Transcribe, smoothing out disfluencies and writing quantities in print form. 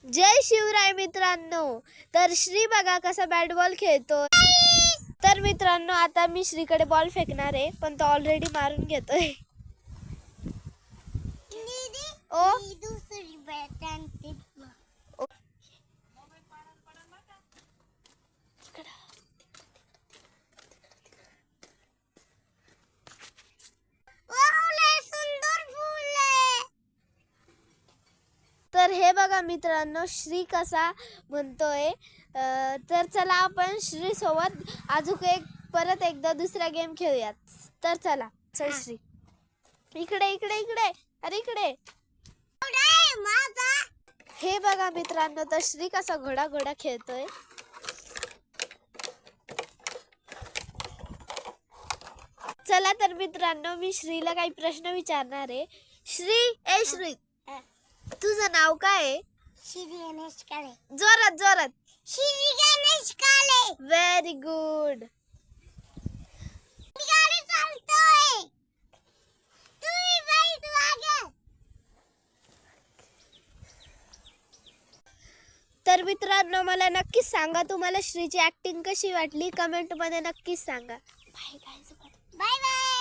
जय शिवराय मित्रांनो. तर श्री बघा कसा बॅट बॉल खेळतो. तर मित्रांनो आता मी श्रीकडे बॉल फेकणार आहे, पण तो ऑलरेडी मारून घेतोय. ओ दुसरी बॅट आणते. तर हे बघा मित्रांनो श्री कसा म्हणतोय. तर चला आपण श्री सोबत अजून परत एकदा दुसरा गेम खेळूयात. तर चला चल श्री. इकडे इकडे इकडे अरे इकडे. हे बघा मित्रांनो तर श्री कसा घोडा घोडा खेळतोय. चला तर मित्रांनो मी श्रीला काही प्रश्न विचारणार आहे. श्री तुझं नाव काय आहे? श्री गणेश काळे. जोरात जोरात. श्री गणेश काळे. Very good. गाडी चालतोय. तुम्ही बैठ वागा. तर मित्रांनो मला नक्कीच सांगा तुम्हाला श्रीची ऍक्टिंग कशी वाटली. कमेंट मध्ये नक्कीच सांगा. Bye bye.